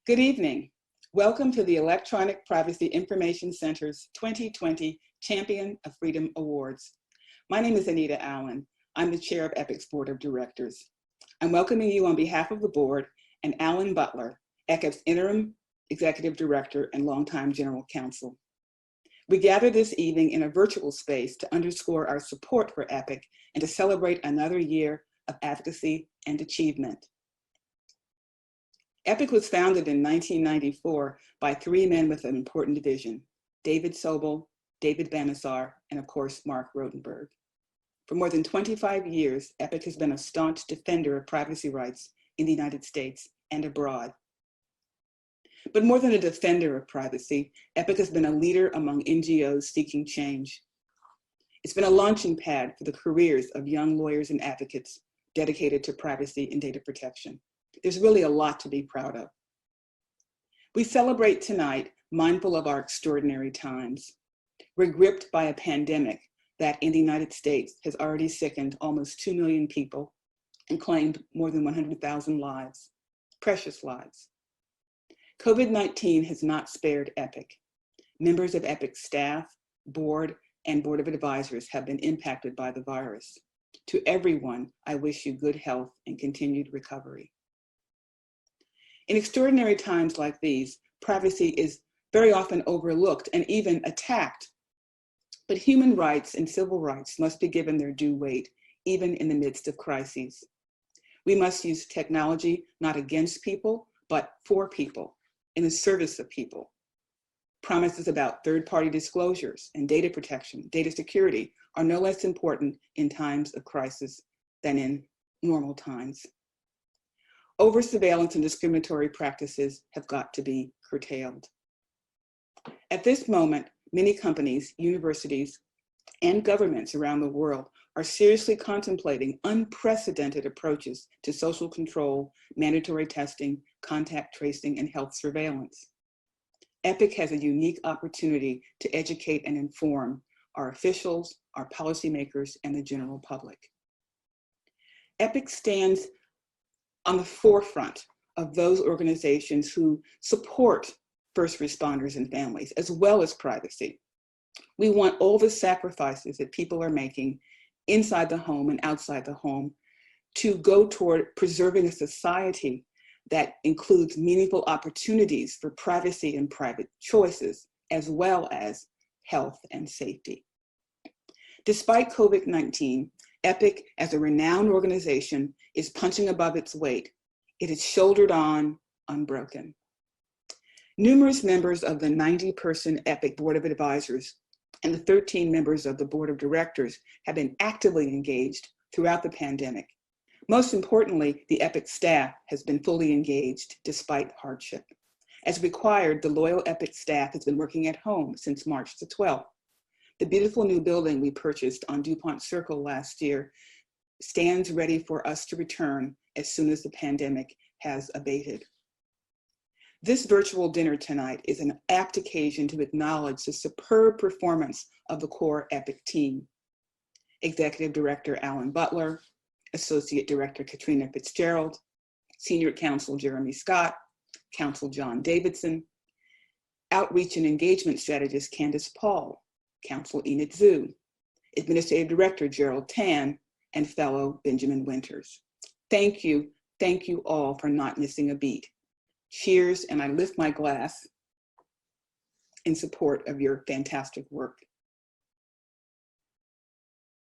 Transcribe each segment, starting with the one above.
Good evening. Welcome to the Electronic Privacy Information Center's 2020 Champion of Freedom Awards. My name is Anita Allen. I'm the chair of EPIC's Board of Directors. I'm welcoming you on behalf of the board and Alan Butler, EPIC's interim executive director and longtime general counsel. We gather this evening in a virtual space to underscore our support for EPIC and to celebrate another year of advocacy and achievement. EPIC was founded in 1994 by three men with an important vision: David Sobel, David Banasar, and of course, Mark Rotenberg. For more than 25 years, EPIC has been a staunch defender of privacy rights in the United States and abroad. But more than a defender of privacy, EPIC has been a leader among NGOs seeking change. It's been a launching pad for the careers of young lawyers and advocates dedicated to privacy and data protection. There's really a lot to be proud of. We celebrate tonight mindful of our extraordinary times. We're gripped by a pandemic that in the United States has already sickened almost 2 million people and claimed more than 100,000 lives, precious lives. COVID-19 has not spared EPIC. Members of EPIC staff, board, and board of advisors have been impacted by the virus. To everyone, I wish you good health and continued recovery. In extraordinary times like these, privacy is very often overlooked and even attacked. But human rights and civil rights must be given their due weight, even in the midst of crises. We must use technology not against people, but for people, in the service of people. Promises about third-party disclosures and data protection, data security are no less important in times of crisis than in normal times. Over-surveillance and discriminatory practices have got to be curtailed. At this moment, many companies, universities, and governments around the world are seriously contemplating unprecedented approaches to social control, mandatory testing, contact tracing, and health surveillance. EPIC has a unique opportunity to educate and inform our officials, our policymakers, and the general public. EPIC stands on the forefront of those organizations who support first responders and families, as well as privacy. We want all the sacrifices that people are making inside the home and outside the home to go toward preserving a society that includes meaningful opportunities for privacy and private choices, as well as health and safety. Despite COVID-19, EPIC, as a renowned organization, is punching above its weight. It is shouldered on, unbroken. Numerous members of the 90-person EPIC Board of Advisors and the 13 members of the Board of Directors have been actively engaged throughout the pandemic. Most importantly, the EPIC staff has been fully engaged despite hardship. As required, the loyal EPIC staff has been working at home since March the 12th. The beautiful new building we purchased on DuPont Circle last year stands ready for us to return as soon as the pandemic has abated. This virtual dinner tonight is an apt occasion to acknowledge the superb performance of the core EPIC team. Executive Director Alan Butler, Associate Director Katrina Fitzgerald, Senior Counsel Jeremy Scott, Counsel John Davidson, Outreach and Engagement Strategist Candace Paul, Counsel Enid Zhu, Administrative Director Gerald Tan, and fellow Benjamin Winters. Thank you all for not missing a beat. Cheers, and I lift my glass in support of your fantastic work.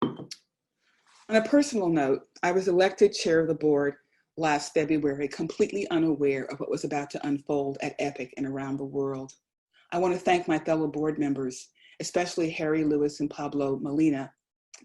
On a personal note, I was elected chair of the board last February, completely unaware of what was about to unfold at EPIC and around the world. I want to thank my fellow board members, especially Harry Lewis and Pablo Molina,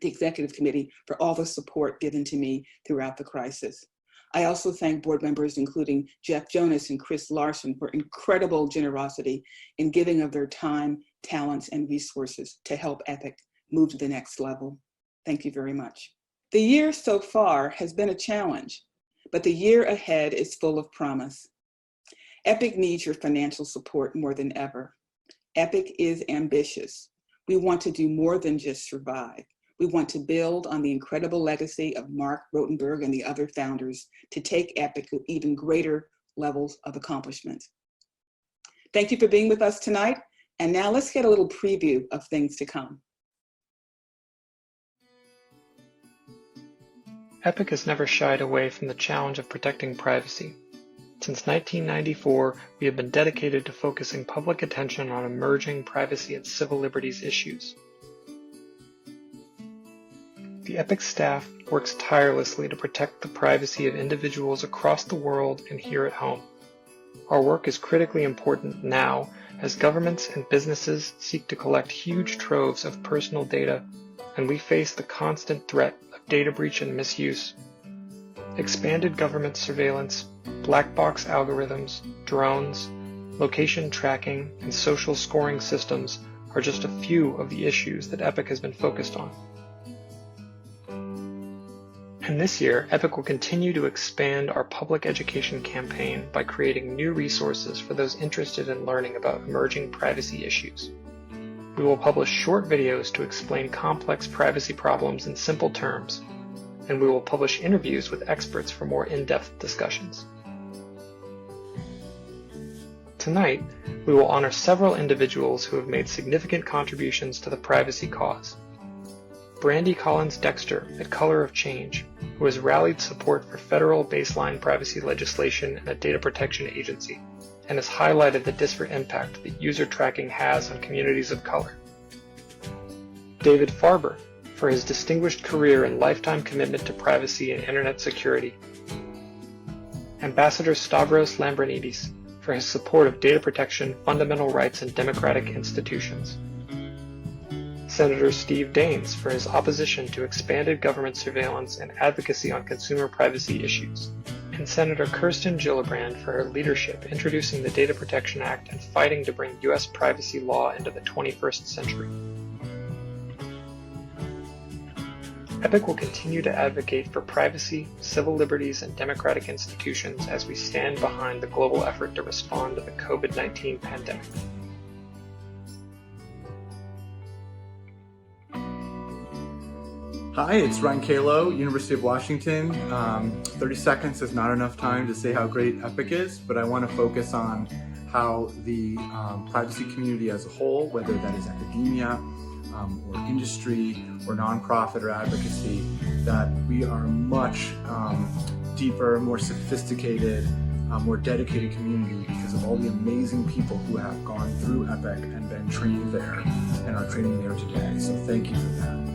the executive committee, for all the support given to me throughout the crisis. I also thank board members, including Jeff Jonas and Chris Larson, for incredible generosity in giving of their time, talents, and resources to help EPIC move to the next level. Thank you very much. The year so far has been a challenge, but the year ahead is full of promise. EPIC needs your financial support more than ever. EPIC is ambitious. We want to do more than just survive. We want to build on the incredible legacy of Mark Rotenberg and the other founders to take EPIC to even greater levels of accomplishment. Thank you for being with us tonight. And now let's get a little preview of things to come. EPIC has never shied away from the challenge of protecting privacy. Since 1994, we have been dedicated to focusing public attention on emerging privacy and civil liberties issues. The EPIC staff works tirelessly to protect the privacy of individuals across the world and here at home. Our work is critically important now as governments and businesses seek to collect huge troves of personal data, and we face the constant threat of data breach and misuse. Expanded government surveillance, black box algorithms, drones, location tracking, and social scoring systems are just a few of the issues that EPIC has been focused on. And this year, EPIC will continue to expand our public education campaign by creating new resources for those interested in learning about emerging privacy issues. We will publish short videos to explain complex privacy problems in simple terms, and we will publish interviews with experts for more in-depth discussions. Tonight, we will honor several individuals who have made significant contributions to the privacy cause. Brandy Collins Dexter at Color of Change, who has rallied support for federal baseline privacy legislation and a data protection agency, and has highlighted the disparate impact that user tracking has on communities of color. David Farber, for his distinguished career and lifetime commitment to privacy and internet security. Ambassador Stavros Lambrinidis, for his support of data protection, fundamental rights, and democratic institutions. Senator Steve Daines for his opposition to expanded government surveillance and advocacy on consumer privacy issues, and Senator Kirsten Gillibrand for her leadership introducing the Data Protection Act and fighting to bring U.S. privacy law into the 21st century. EPIC will continue to advocate for privacy, civil liberties, and democratic institutions as we stand behind the global effort to respond to the COVID-19 pandemic. Hi, it's Ryan Kalo, University of Washington. 30 seconds is not enough time to say how great EPIC is, but I want to focus on how the privacy community as a whole, whether that is academia or industry or nonprofit or advocacy, that we are a much deeper, more sophisticated, more dedicated community because of all the amazing people who have gone through EPIC and been trained there and are training there today. So thank you for that.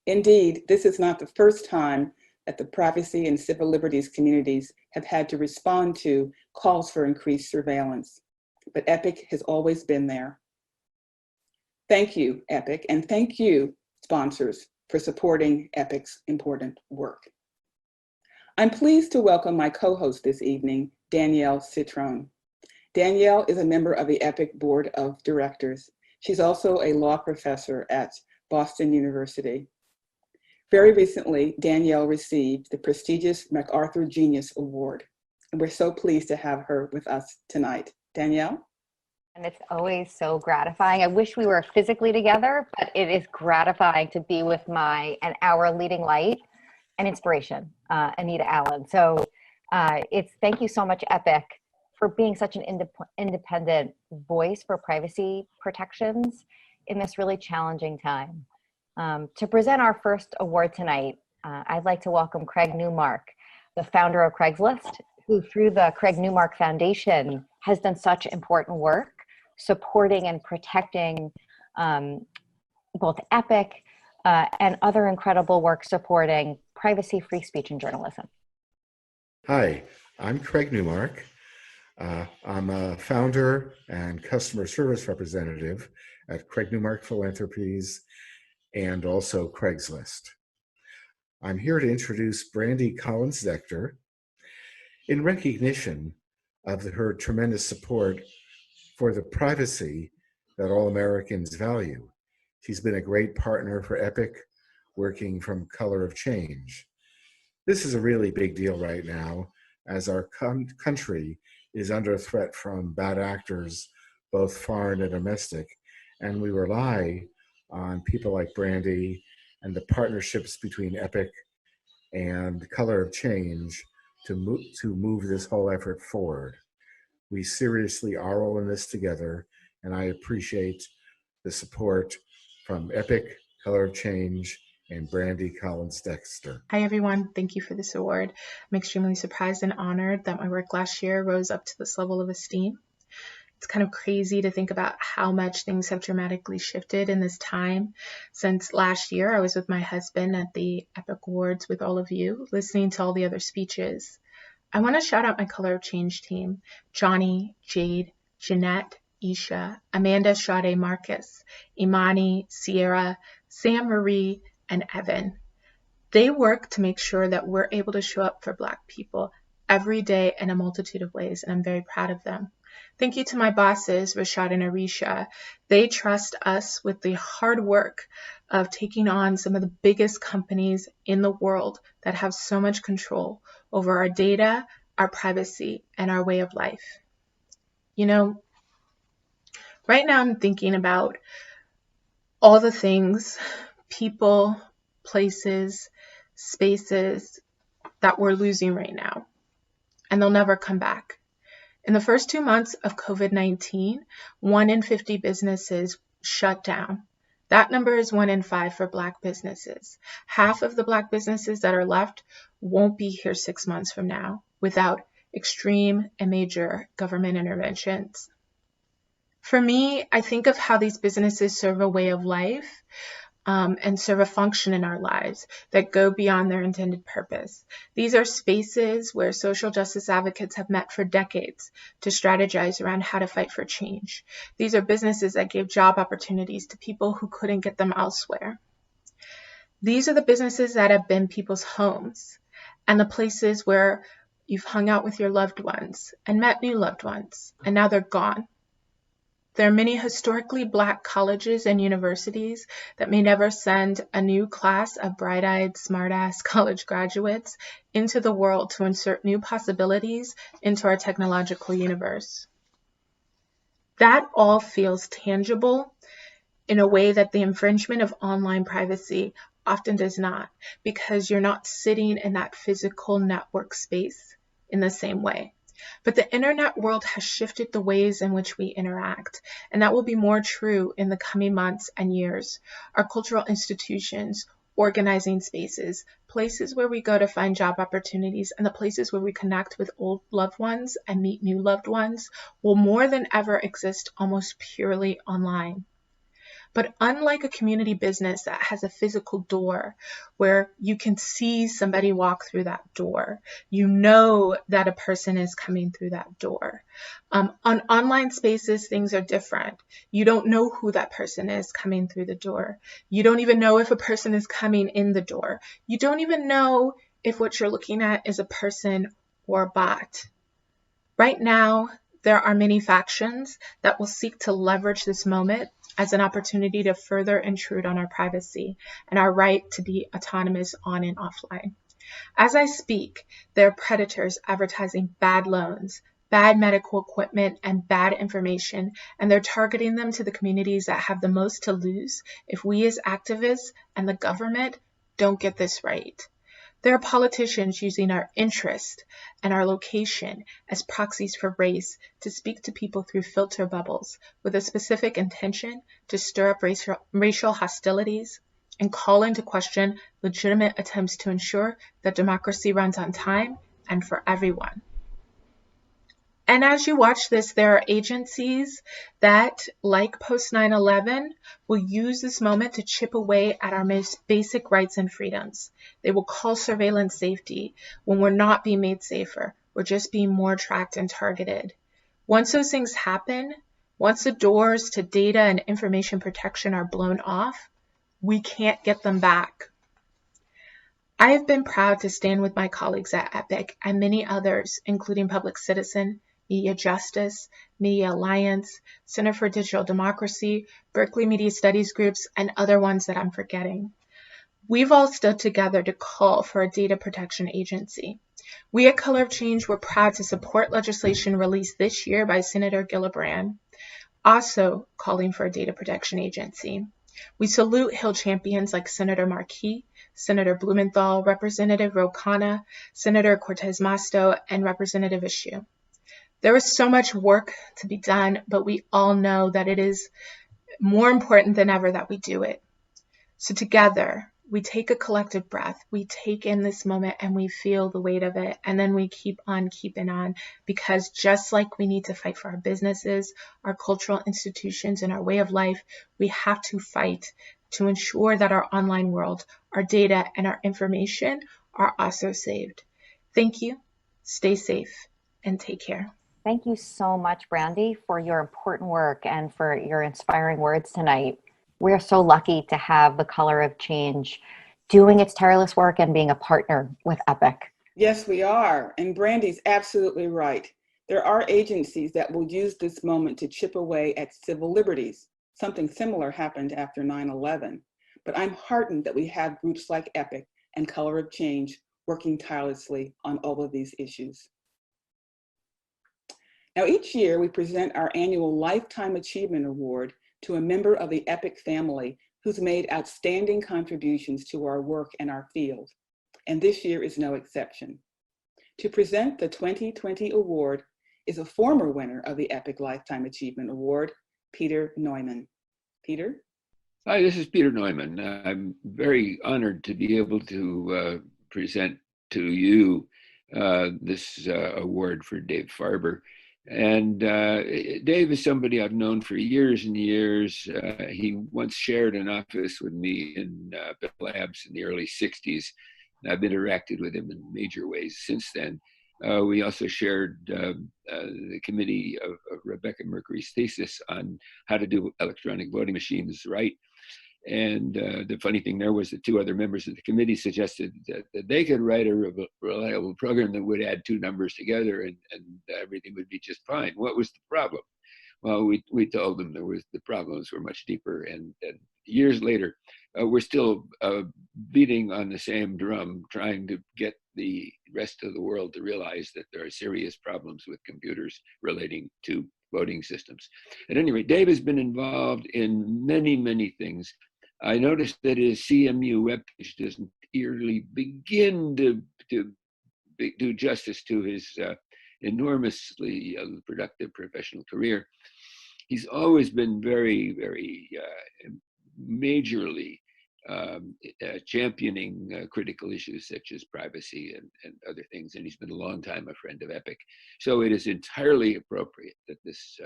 Indeed, this is not the first time that the privacy and civil liberties communities have had to respond to calls for increased surveillance, but EPIC has always been there. Thank you, EPIC, and thank you, sponsors, for supporting EPIC's important work. I'm pleased to welcome my co-host this evening, Danielle Citron. Danielle is a member of the EPIC Board of Directors. She's also a law professor at Boston University. Very recently, Danielle received the prestigious MacArthur Genius Award, and we're so pleased to have her with us tonight. Danielle? And it's always so gratifying. I wish we were physically together, but it is gratifying to be with our leading light and inspiration, Anita Allen. So thank you so much, EPIC, for being such an independent voice for privacy protections in this really challenging time. To present our first award tonight, I'd like to welcome Craig Newmark, the founder of Craigslist, who through the Craig Newmark Foundation has done such important work supporting and protecting both Epic and other incredible work supporting privacy, free speech, and journalism. Hi, I'm Craig Newmark. I'm a founder and customer service representative at Craig Newmark Philanthropies and also Craigslist. I'm here to introduce Brandy Collins-Decter in recognition of her tremendous support for the privacy that all Americans value. She's been a great partner for Epic, working from Color of Change. This is a really big deal right now, as our country is under threat from bad actors, both foreign and domestic, and we rely on people like Brandy and the partnerships between Epic and Color of Change to move this whole effort forward. We seriously are all in this together, and I appreciate the support from Epic, Color of Change, and Brandy Collins-Decter. Hi everyone, thank you for this award. I'm extremely surprised and honored that my work last year rose up to this level of esteem. It's kind of crazy to think about how much things have dramatically shifted in this time. Since last year, I was with my husband at the Epic Awards with all of you, listening to all the other speeches. I want to shout out my Color of Change team, Johnny, Jade, Jeanette, Isha, Amanda Sade Marcus, Imani, Sierra, Sam Marie, and Evan. They work to make sure that we're able to show up for Black people every day in a multitude of ways, and I'm very proud of them. Thank you to my bosses, Rashad and Arisha. They trust us with the hard work of taking on some of the biggest companies in the world that have so much control over our data, our privacy, and our way of life. You know, right now I'm thinking about all the things, people, places, spaces that we're losing right now, and they'll never come back. In the first 2 months of COVID-19, 1 in 50 businesses shut down. That number is 1 in 5 for Black businesses. Half of the Black businesses that are left won't be here 6 months from now without extreme and major government interventions. For me, I think of how these businesses serve a way of life and serve a function in our lives that go beyond their intended purpose. These are spaces where social justice advocates have met for decades to strategize around how to fight for change. These are businesses that gave job opportunities to people who couldn't get them elsewhere. These are the businesses that have been people's homes and the places where you've hung out with your loved ones and met new loved ones, and now they're gone. There are many historically Black colleges and universities that may never send a new class of bright-eyed, smart-ass college graduates into the world to insert new possibilities into our technological universe. That all feels tangible in a way that the infringement of online privacy often does not, because you're not sitting in that physical network space in the same way. But the internet world has shifted the ways in which we interact, and that will be more true in the coming months and years. Our cultural institutions, organizing spaces, places where we go to find job opportunities, and the places where we connect with old loved ones and meet new loved ones will more than ever exist almost purely online. But unlike a community business that has a physical door where you can see somebody walk through that door, you know that a person is coming through that door. On online spaces, things are different. You don't know who that person is coming through the door. You don't even know if a person is coming in the door. You don't even know if what you're looking at is a person or a bot. Right now, there are many factions that will seek to leverage this moment as an opportunity to further intrude on our privacy and our right to be autonomous on and offline. As I speak, there are predators advertising bad loans, bad medical equipment, and bad information, and they're targeting them to the communities that have the most to lose if we as activists and the government don't get this right. There are politicians using our interest and our location as proxies for race to speak to people through filter bubbles with a specific intention to stir up racial hostilities and call into question legitimate attempts to ensure that democracy runs on time and for everyone. And as you watch this, there are agencies that, like post 9/11, will use this moment to chip away at our most basic rights and freedoms. They will call surveillance safety when we're not being made safer. We're just being more tracked and targeted. Once those things happen, once the doors to data and information protection are blown off, we can't get them back. I have been proud to stand with my colleagues at EPIC and many others, including Public Citizen, Media Justice, Media Alliance, Center for Digital Democracy, Berkeley Media Studies Groups, and other ones that I'm forgetting. We've all stood together to call for a data protection agency. We at Color of Change were proud to support legislation released this year by Senator Gillibrand, also calling for a data protection agency. We salute Hill champions like Senator Markey, Senator Blumenthal, Representative Ro Khanna, Senator Cortez Masto, and Representative Eshoo. There is so much work to be done, but we all know that it is more important than ever that we do it. So together, we take a collective breath, we take in this moment and we feel the weight of it, and then we keep on keeping on, because just like we need to fight for our businesses, our cultural institutions, and our way of life, we have to fight to ensure that our online world, our data, and our information are also saved. Thank you, stay safe, and take care. Thank you so much, Brandy, for your important work and for your inspiring words tonight. We're so lucky to have the Color of Change doing its tireless work and being a partner with EPIC. Yes, we are. And Brandy's absolutely right. There are agencies that will use this moment to chip away at civil liberties. Something similar happened after 9/11. But I'm heartened that we have groups like EPIC and Color of Change working tirelessly on all of these issues. Now, each year we present our annual Lifetime Achievement Award to a member of the EPIC family who's made outstanding contributions to our work and our field. And this year is no exception. To present the 2020 award is a former winner of the EPIC Lifetime Achievement Award, Peter Neumann. Peter? Hi, this is Peter Neumann. I'm very honored to be able to present to you this award for Dave Farber. And Dave is somebody I've known for years and years. He once shared an office with me in Bell Labs in the early 60s. And I've interacted with him in major ways since then. We also shared the committee of Rebecca Mercury's thesis on how to do electronic voting machines right. And the funny thing there was that two other members of the committee suggested that they could write a reliable program that would add two numbers together and everything would be just fine. What was the problem? Well, we told them the problems were much deeper, and years later, we're still beating on the same drum, trying to get the rest of the world to realize that there are serious problems with computers relating to voting systems. At any rate, Dave has been involved in many, many things. I noticed that his CMU webpage doesn't really begin to do justice to his enormously productive professional career. He's always been very, very majorly championing critical issues such as privacy and other things, and he's been a long time a friend of EPIC. So it is entirely appropriate that this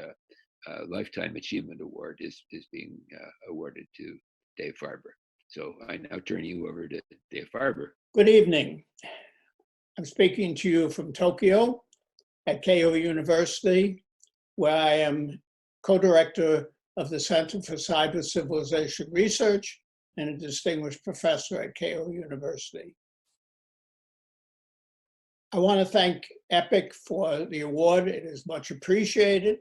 Lifetime Achievement Award is being awarded to Dave Farber. So I now turn you over to Dave Farber. Good evening. I'm speaking to you from Tokyo at Keio University, where I am co-director of the Center for Cyber Civilization Research and a distinguished professor at Keio University. I want to thank EPIC for the award. It is much appreciated.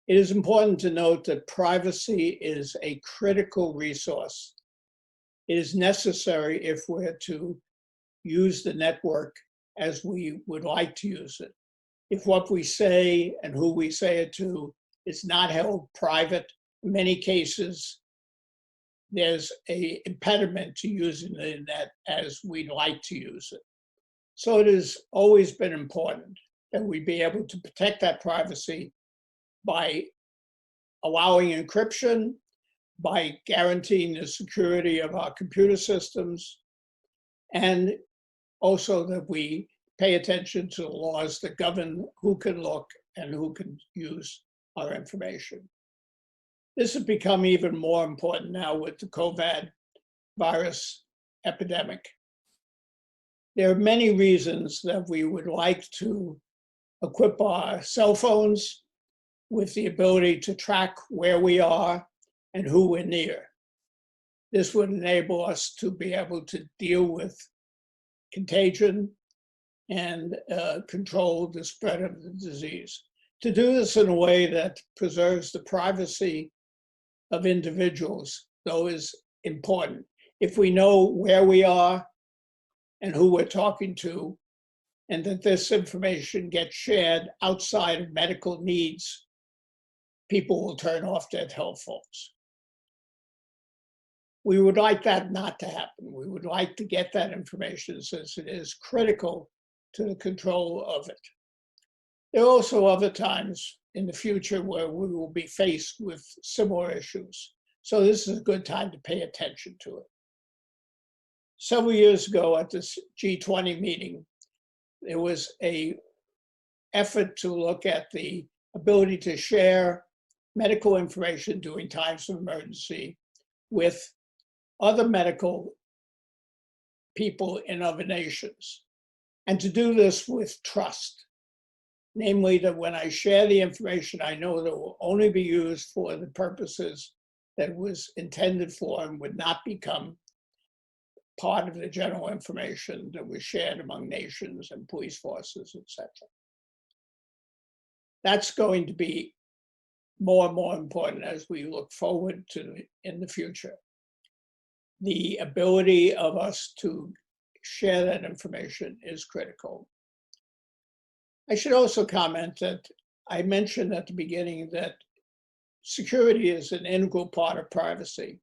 It is important to note that privacy is a critical resource. It is necessary if we're to use the network as we would like to use it. If what we say and who we say it to is not held private, in many cases, there's an impediment to using the internet as we'd like to use it. So it has always been important that we be able to protect that privacy by allowing encryption, by guaranteeing the security of our computer systems, and also that we pay attention to the laws that govern who can look and who can use our information. This has become even more important now with the COVID virus epidemic. There are many reasons that we would like to equip our cell phones with the ability to track where we are and who we're near. This would enable us to be able to deal with contagion and control the spread of the disease. To do this in a way that preserves the privacy of individuals, though, is important. If we know where we are and who we're talking to, and that this information gets shared outside of medical needs, people will turn off their telephones. We would like that not to happen. We would like to get that information since it is critical to the control of it. There are also other times in the future where we will be faced with similar issues. So this is a good time to pay attention to it. Several years ago at this G20 meeting, there was an effort to look at the ability to share medical information during times of emergency with other medical people in other nations, and to do this with trust. Namely, that when I share the information, I know that it will only be used for the purposes that it was intended for and would not become part of the general information that was shared among nations and police forces, etc. That's going to be more and more important as we look forward to in the future. The ability of us to share that information is critical. I should also comment that I mentioned at the beginning that security is an integral part of privacy.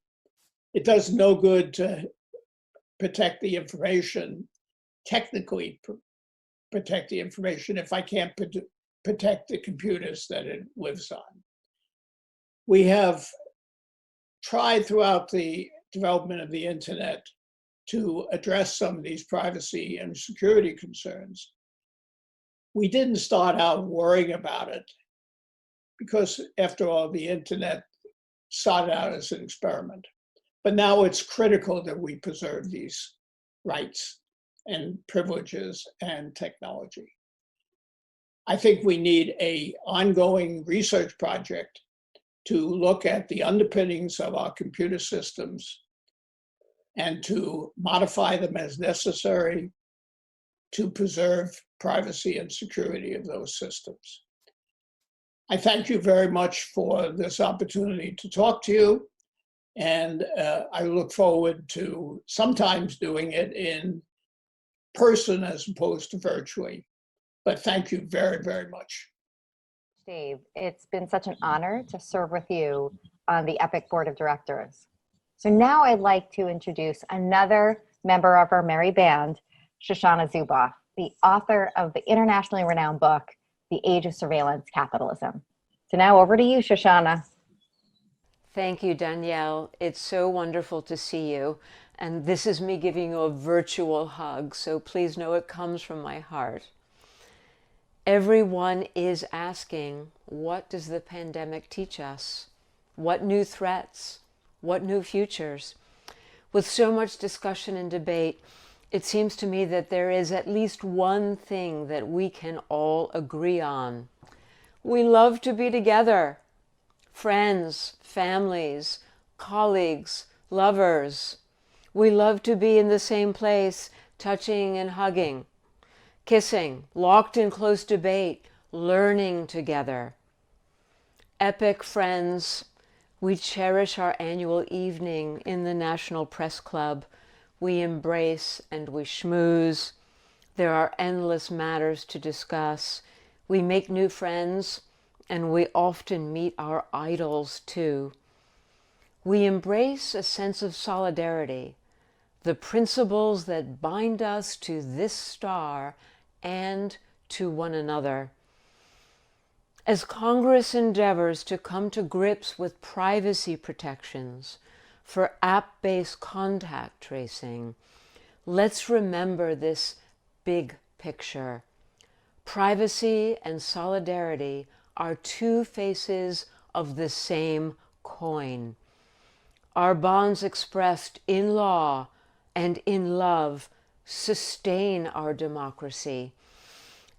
It does no good to protect the information, technically protect the information, if I can't protect the computers that it lives on. We have tried throughout the development of the internet to address some of these privacy and security concerns. We didn't start out worrying about it because, after all, the internet started out as an experiment. But now it's critical that we preserve these rights and privileges and technology. I think we need an ongoing research project to look at the underpinnings of our computer systems and to modify them as necessary to preserve privacy and security of those systems. I thank you very much for this opportunity to talk to you, and I look forward to sometimes doing it in person as opposed to virtually. But thank you very, very much. Dave, it's been such an honor to serve with you on the EPIC Board of Directors. So now I'd like to introduce another member of our merry band, Shoshana Zuboff, the author of the internationally renowned book, The Age of Surveillance Capitalism. So now over to you, Shoshana. Thank you, Danielle. It's so wonderful to see you. And this is me giving you a virtual hug, so please know it comes from my heart. Everyone is asking, what does the pandemic teach us? What new threats? What new futures? With so much discussion and debate, it seems to me that there is at least one thing that we can all agree on. We love to be together. Friends, families, colleagues, lovers. We love to be in the same place, touching and hugging, kissing, locked in close debate, learning together. EPIC friends, we cherish our annual evening in the National Press Club. We embrace and we schmooze. There are endless matters to discuss. We make new friends, and we often meet our idols too. We embrace a sense of solidarity, the principles that bind us to this star and to one another. As Congress endeavors to come to grips with privacy protections for app-based contact tracing, let's remember this big picture. Privacy and solidarity are two faces of the same coin. Our bonds expressed in law and in love sustain our democracy,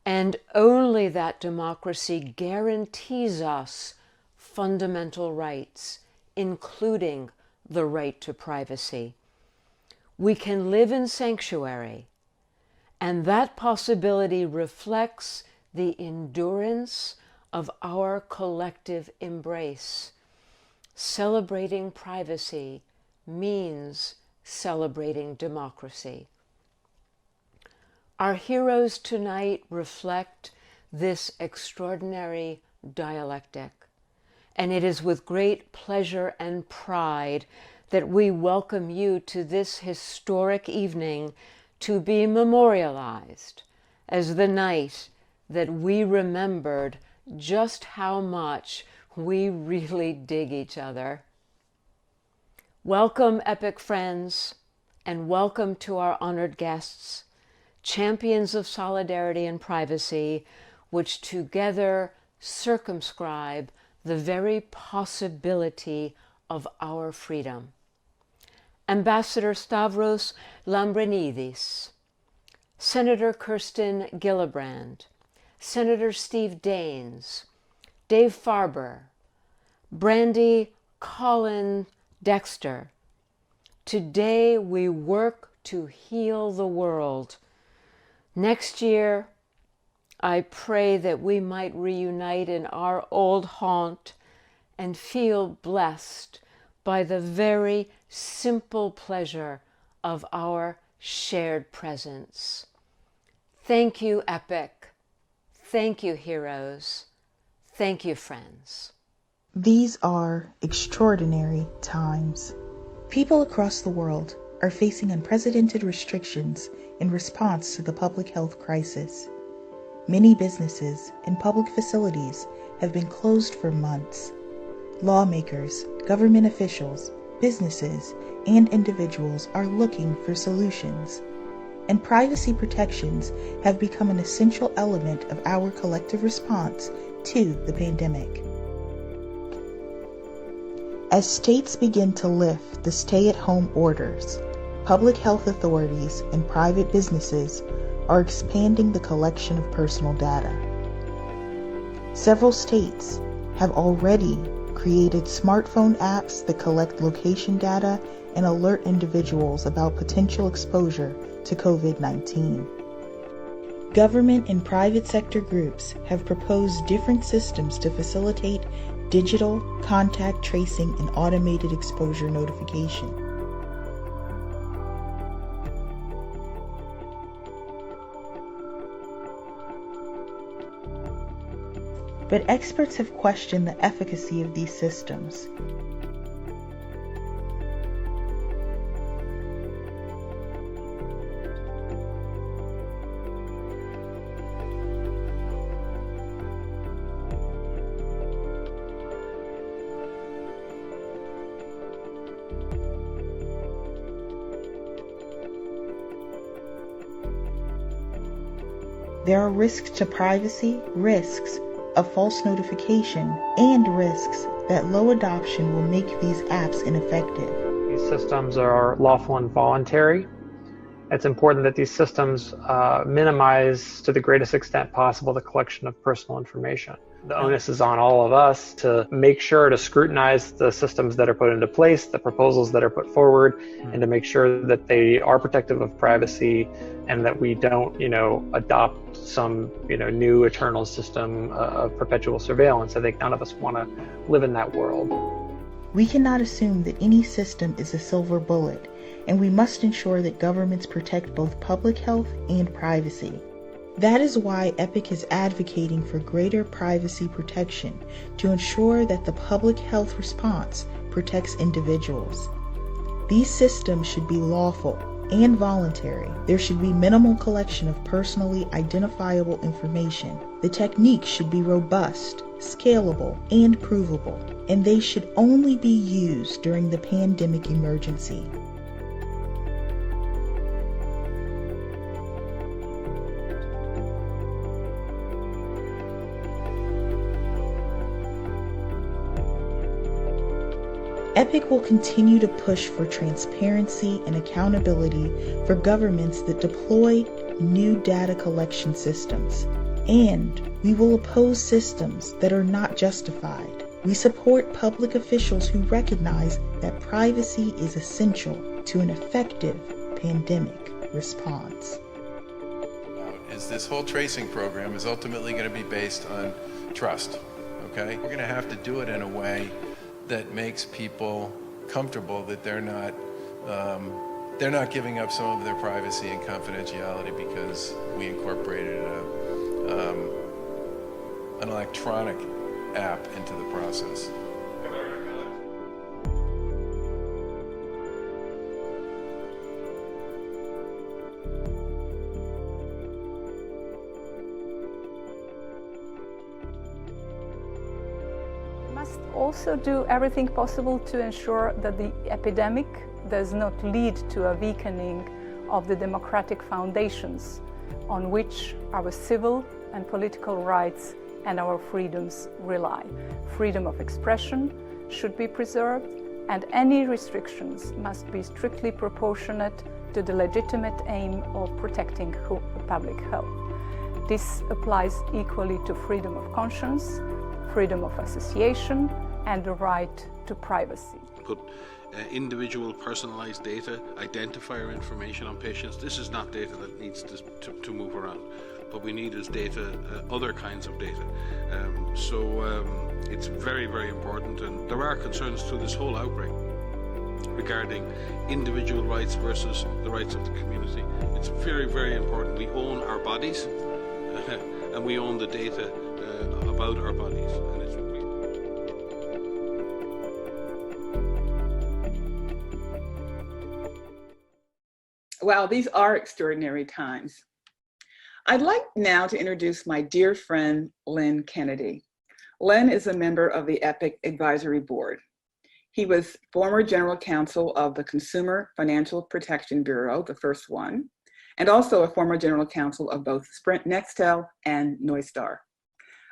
and only that democracy guarantees us fundamental rights, including the right to privacy. We can live in sanctuary, and that possibility reflects the endurance of our collective embrace. Celebrating privacy means celebrating democracy. Our heroes tonight reflect this extraordinary dialectic, and it is with great pleasure and pride that we welcome you to this historic evening to be memorialized as the night that we remembered just how much we really dig each other. Welcome, Epic friends, and welcome to our honored guests, champions of solidarity and privacy, which together circumscribe the very possibility of our freedom. Ambassador Stavros Lambrinidis, Senator Kirsten Gillibrand, Senator Steve Daines, Dave Farber, Brandy Colin Dexter. Today we work to heal the world. Next year, I pray that we might reunite in our old haunt and feel blessed by the very simple pleasure of our shared presence. Thank you, Epic. Thank you, heroes. Thank you, friends. These are extraordinary times. People across the world are facing unprecedented restrictions in response to the public health crisis. Many businesses and public facilities have been closed for months. Lawmakers, government officials, businesses, and individuals are looking for solutions. And privacy protections have become an essential element of our collective response to the pandemic. As states begin to lift the stay-at-home orders, public health authorities and private businesses are expanding the collection of personal data. Several states have already created smartphone apps that collect location data and alert individuals about potential exposure to COVID-19. Government and private sector groups have proposed different systems to facilitate digital, contact tracing, and automated exposure notification. But experts have questioned the efficacy of these systems. There are risks to privacy, risks of false notification, and risks that low adoption will make these apps ineffective. These systems are lawful and voluntary. It's important that these systems minimize to the greatest extent possible the collection of personal information. The onus is on all of us to make sure to scrutinize the systems that are put into place, the proposals that are put forward, and to make sure that they are protective of privacy and that we don't, adopt some, new eternal system of perpetual surveillance. I think none of us want to live in that world. We cannot assume that any system is a silver bullet, and we must ensure that governments protect both public health and privacy. That is why EPIC is advocating for greater privacy protection to ensure that the public health response protects individuals. These systems should be lawful and voluntary. There should be minimal collection of personally identifiable information. The techniques should be robust, scalable, and provable, and they should only be used during the pandemic emergency. EPIC will continue to push for transparency and accountability for governments that deploy new data collection systems. And we will oppose systems that are not justified. We support public officials who recognize that privacy is essential to an effective pandemic response. Is this whole tracing program is ultimately going to be based on trust, okay? We're going to have to do it in a way that makes people comfortable that they're not giving up some of their privacy and confidentiality because we incorporated an electronic app into the process. Must also do everything possible to ensure that the epidemic does not lead to a weakening of the democratic foundations on which our civil and political rights and our freedoms rely. Freedom of expression should be preserved, and any restrictions must be strictly proportionate to the legitimate aim of protecting public health. This applies equally to freedom of conscience, freedom of association, and the right to privacy. Put individual personalized data, identifier information on patients. This is not data that needs to move around. What we need is data, other kinds of data. It's very, very important, and there are concerns through this whole outbreak regarding individual rights versus the rights of the community. It's very, very important. We own our bodies and we own the data about our bodies. And it's Wow, these are extraordinary times. I'd like now to introduce my dear friend, Len Kennedy. Len is a member of the EPIC Advisory Board. He was former general counsel of the Consumer Financial Protection Bureau, the first one, and also a former general counsel of both Sprint Nextel and Neustar.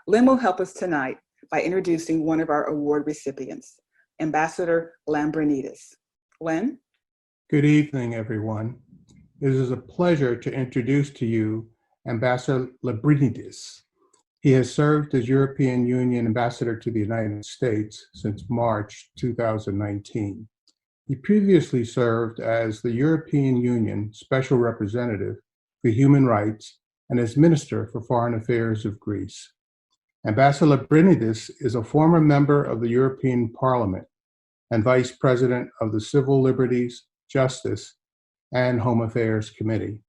Len will help us tonight by introducing one of our award recipients, Ambassador Lambrinidis. Len? Good evening, everyone. It is a pleasure to introduce to you Ambassador Lambrinidis. He has served as European Union Ambassador to the United States since March 2019. He previously served as the European Union Special Representative for Human Rights and as Minister for Foreign Affairs of Greece. Ambassador Lambrinidis is a former member of the European Parliament and Vice President of the Civil Liberties, Justice, and Home Affairs Committee.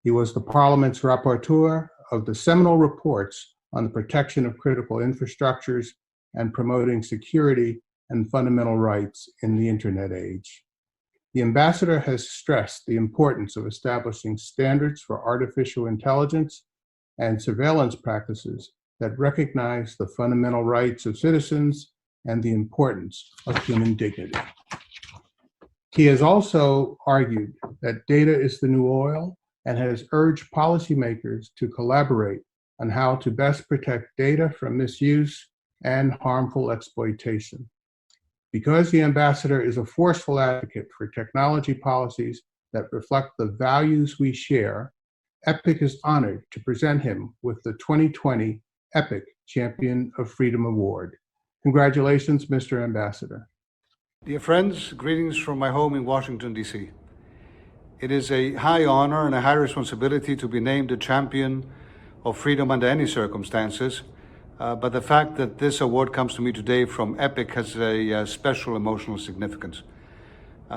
He was the Parliament's rapporteur of the seminal reports on the protection of critical infrastructures and promoting security and fundamental rights in the Internet age. The ambassador has stressed the importance of establishing standards for artificial intelligence and surveillance practices that recognize the fundamental rights of citizens and the importance of human dignity. He has also argued that data is the new oil and has urged policymakers to collaborate on how to best protect data from misuse and harmful exploitation. Because the ambassador is a forceful advocate for technology policies that reflect the values we share, EPIC is honored to present him with the 2020 EPIC Champion of Freedom Award. Congratulations, Mr. Ambassador. Dear friends, greetings from my home in Washington, D.C. It is a high honor and a high responsibility to be named a champion of freedom under any circumstances, but the fact that this award comes to me today from EPIC has a special emotional significance.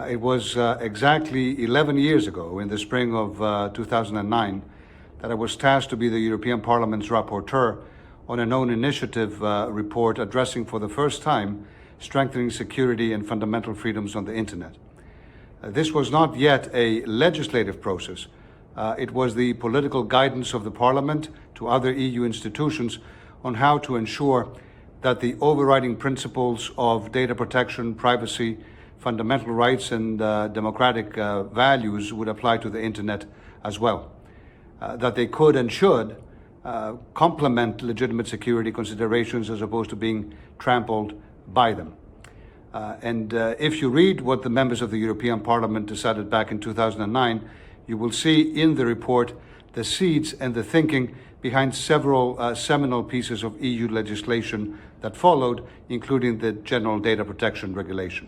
It was exactly 11 years ago, in the spring of 2009, that I was tasked to be the European Parliament's rapporteur on an own initiative report addressing for the first time strengthening security and fundamental freedoms on the internet. This was not yet a legislative process. It was the political guidance of the Parliament to other EU institutions on how to ensure that the overriding principles of data protection, privacy, fundamental rights, and democratic values would apply to the internet as well. That they could and should complement legitimate security considerations as opposed to being trampled by them. And if you read what the members of the European Parliament decided back in 2009, you will see in the report the seeds and the thinking behind several seminal pieces of EU legislation that followed, including the General Data Protection Regulation.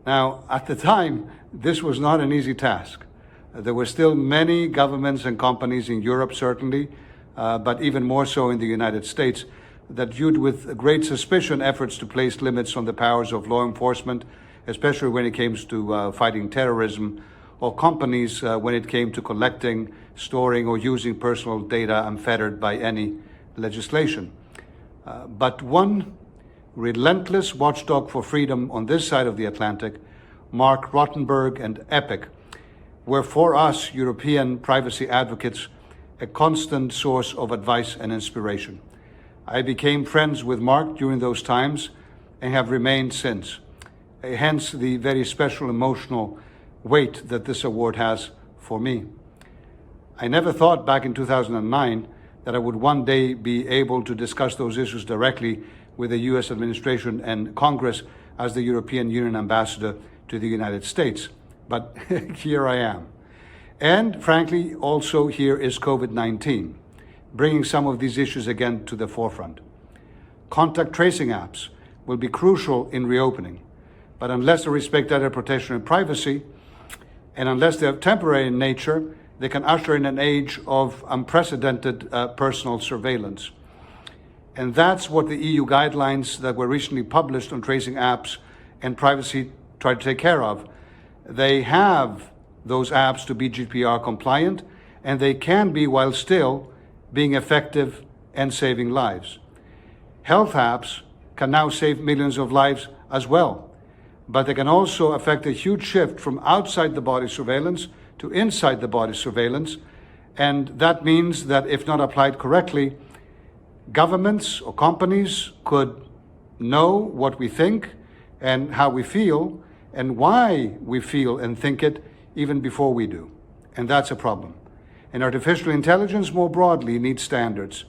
Now, at the time, this was not an easy task. There were still many governments and companies in Europe, certainly, but even more so in the United States, that viewed with great suspicion efforts to place limits on the powers of law enforcement, especially when it came to fighting terrorism, or companies when it came to collecting, storing, or using personal data unfettered by any legislation. But one relentless watchdog for freedom on this side of the Atlantic, Mark Rottenberg and Epic, were for us European privacy advocates a constant source of advice and inspiration. I became friends with Mark during those times and have remained since. Hence the very special emotional weight that this award has for me. I never thought back in 2009 that I would one day be able to discuss those issues directly with the US administration and Congress as the European Union ambassador to the United States. But here I am. And frankly, also here is COVID-19, bringing some of these issues again to the forefront. Contact tracing apps will be crucial in reopening, but unless they respect data protection and privacy, and unless they're temporary in nature, they can usher in an age of unprecedented personal surveillance. And that's what the EU guidelines that were recently published on tracing apps and privacy try to take care of. They have those apps to be GDPR compliant, and they can be while still being effective and saving lives. Health apps can now save millions of lives as well, but they can also affect a huge shift from outside the body surveillance to inside the body surveillance. And that means that if not applied correctly, governments or companies could know what we think and how we feel and why we feel and think it even before we do. And that's a problem. And artificial intelligence more broadly needs standards.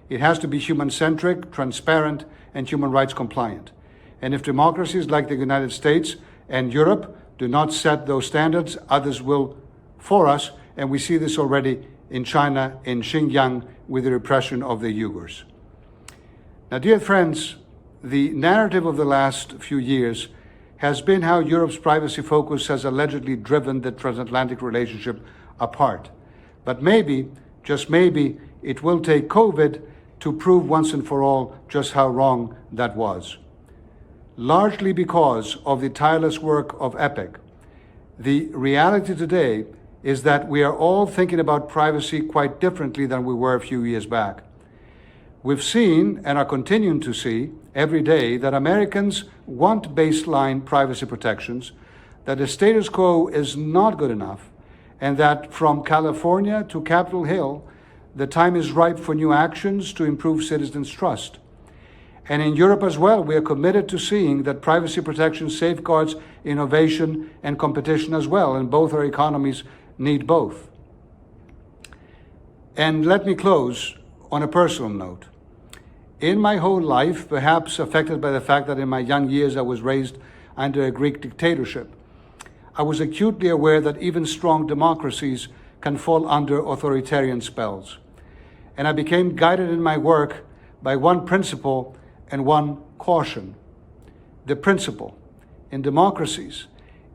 It has to be human-centric, transparent, and human rights compliant. And if democracies like the United States and Europe do not set those standards, others will for us, and we see this already in China, in Xinjiang, with the repression of the Uyghurs. Now, dear friends, the narrative of the last few years has been how Europe's privacy focus has allegedly driven the transatlantic relationship apart. But maybe, just maybe, it will take COVID to prove once and for all just how wrong that was. Largely because of the tireless work of Epic, the reality today is that we are all thinking about privacy quite differently than we were a few years back. We've seen, and are continuing to see, every day that Americans want baseline privacy protections, that the status quo is not good enough, and that from California to Capitol Hill, the time is ripe for new actions to improve citizens' trust. And in Europe as well, we are committed to seeing that privacy protection safeguards innovation and competition as well, and both our economies need both. And let me close on a personal note. In my whole life, perhaps affected by the fact that in my young years I was raised under a Greek dictatorship, I was acutely aware that even strong democracies can fall under authoritarian spells. And I became guided in my work by one principle and one caution. The principle: in democracies,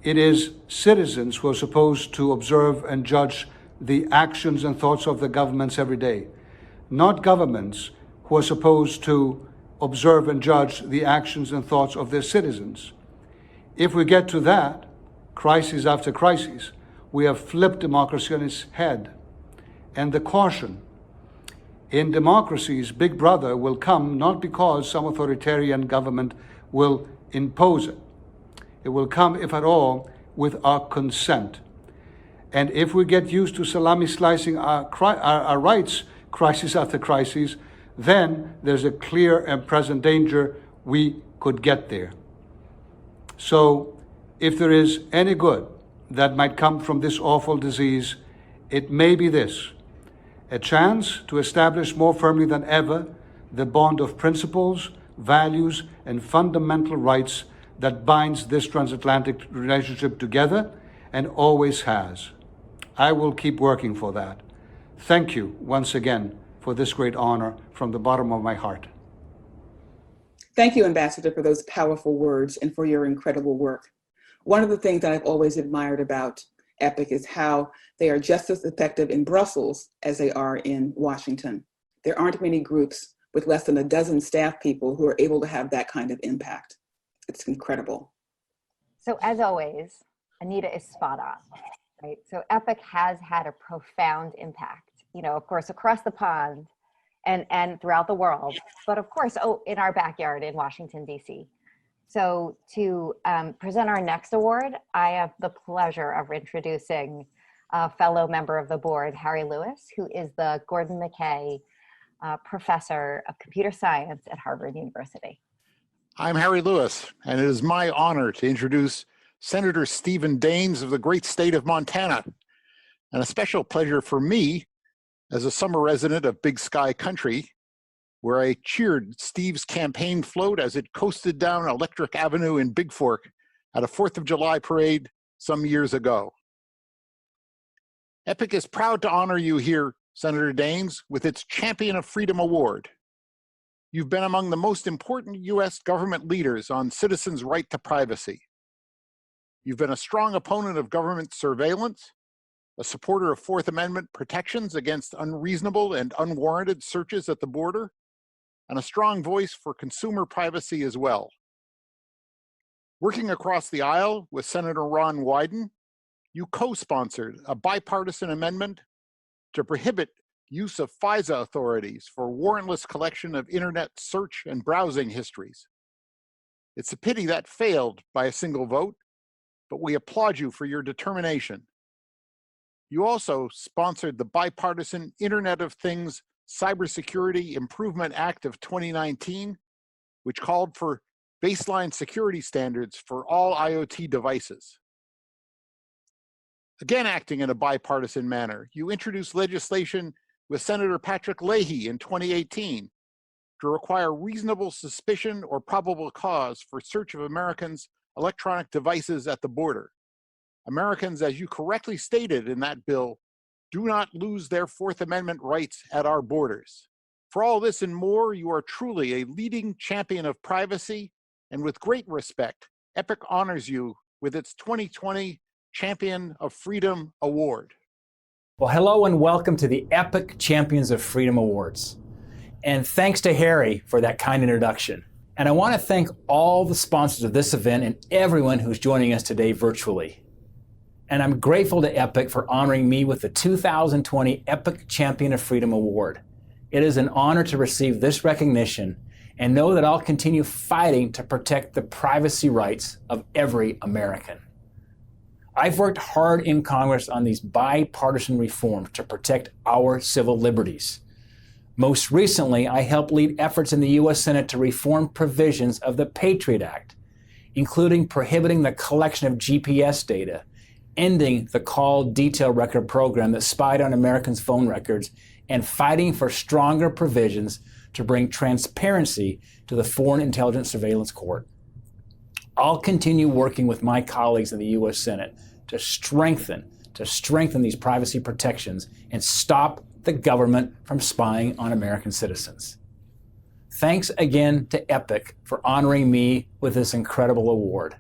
it is citizens who are supposed to observe and judge the actions and thoughts of the governments every day, not governments who are supposed to observe and judge the actions and thoughts of their citizens. If we get to that, crisis after crisis, we have flipped democracy on its head. And the caution: in democracies, Big Brother will come not because some authoritarian government will impose it. It will come, if at all, with our consent. And if we get used to salami slicing our rights, crisis after crisis, then there's a clear and present danger we could get there. So, if there is any good that might come from this awful disease, it may be this: a chance to establish more firmly than ever the bond of principles, values, and fundamental rights that binds this transatlantic relationship together and always has. I will keep working for that. Thank you once again for this great honor from the bottom of my heart. Thank you, Ambassador, for those powerful words and for your incredible work. One of the things that I've always admired about EPIC is how they are just as effective in Brussels as they are in Washington. There aren't many groups with less than a dozen staff people who are able to have that kind of impact. It's incredible. So as always, Anita is spot on, right? So EPIC has had a profound impact, of course, across the pond and throughout the world, but of course, in our backyard in Washington, DC. So to present our next award, I have the pleasure of introducing a fellow member of the board, Harry Lewis, who is the Gordon McKay Professor of Computer Science at Harvard University. I'm Harry Lewis, and it is my honor to introduce Senator Stephen Daines of the great state of Montana, and a special pleasure for me as a summer resident of Big Sky Country, where I cheered Steve's campaign float as it coasted down Electric Avenue in Big Fork at a 4th of July parade some years ago. EPIC is proud to honor you here, Senator Daines, with its Champion of Freedom Award. You've been among the most important U.S. government leaders on citizens' right to privacy. You've been a strong opponent of government surveillance, a supporter of Fourth Amendment protections against unreasonable and unwarranted searches at the border, and a strong voice for consumer privacy as well. Working across the aisle with Senator Ron Wyden, you co-sponsored a bipartisan amendment to prohibit use of FISA authorities for warrantless collection of internet search and browsing histories. It's a pity that failed by a single vote, but we applaud you for your determination. You also sponsored the bipartisan Internet of Things Cybersecurity Improvement Act of 2019, which called for baseline security standards for all IoT devices. Again, acting in a bipartisan manner, you introduced legislation with Senator Patrick Leahy in 2018 to require reasonable suspicion or probable cause for search of Americans' electronic devices at the border. Americans, as you correctly stated in that bill, do not lose their Fourth Amendment rights at our borders. For all this and more, you are truly a leading champion of privacy, and with great respect, EPIC honors you with its 2020 Champion of Freedom Award. Well, hello and welcome to the EPIC Champions of Freedom Awards. And thanks to Harry for that kind introduction. And I want to thank all the sponsors of this event and everyone who's joining us today virtually. And I'm grateful to EPIC for honoring me with the 2020 EPIC Champion of Freedom Award. It is an honor to receive this recognition and know that I'll continue fighting to protect the privacy rights of every American. I've worked hard in Congress on these bipartisan reforms to protect our civil liberties. Most recently, I helped lead efforts in the U.S. Senate to reform provisions of the Patriot Act, including prohibiting the collection of GPS data, ending the call detail record program that spied on Americans' phone records, and fighting for stronger provisions to bring transparency to the Foreign Intelligence Surveillance Court. I'll continue working with my colleagues in the U.S. Senate to strengthen these privacy protections and stop the government from spying on American citizens. Thanks again to EPIC for honoring me with this incredible award.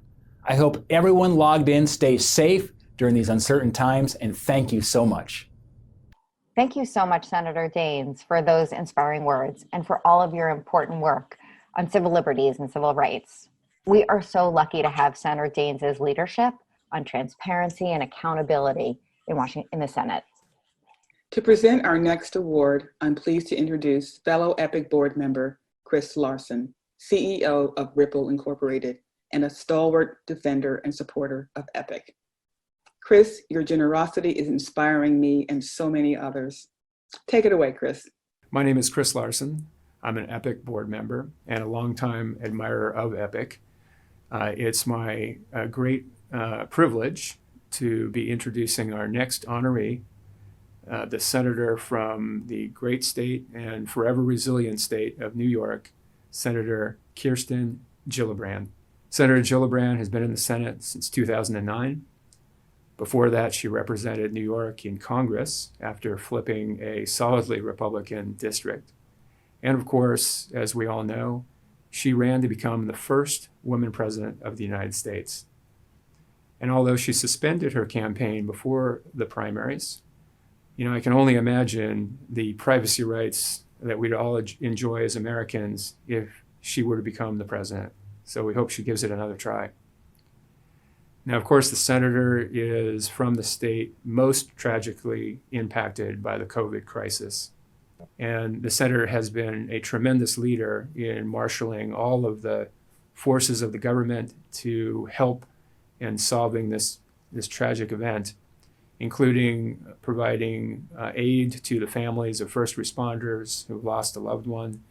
I hope everyone logged in stays safe during these uncertain times, and thank you so much. Thank you so much, Senator Daines, for those inspiring words and for all of your important work on civil liberties and civil rights. We are so lucky to have Senator Daines' leadership on transparency and accountability in the Senate. To present our next award, I'm pleased to introduce fellow EPIC board member, Chris Larson, CEO of Ripple Incorporated, and a stalwart defender and supporter of EPIC. Chris, your generosity is inspiring me and so many others. Take it away, Chris. My name is Chris Larson. I'm an EPIC board member and a longtime admirer of EPIC. It's my great privilege to be introducing our next honoree, the senator from the great state and forever resilient state of New York, Senator Kirsten Gillibrand. Senator Gillibrand has been in the Senate since 2009. Before that, she represented New York in Congress after flipping a solidly Republican district. And of course, as we all know, she ran to become the first woman president of the United States. And although she suspended her campaign before the primaries, I can only imagine the privacy rights that we'd all enjoy as Americans if she were to become the president. So we hope she gives it another try. Now, of course, the senator is from the state most tragically impacted by the COVID crisis. And the senator has been a tremendous leader in marshaling all of the forces of the government to help in solving this tragic event, including providing aid to the families of first responders who lost a loved one,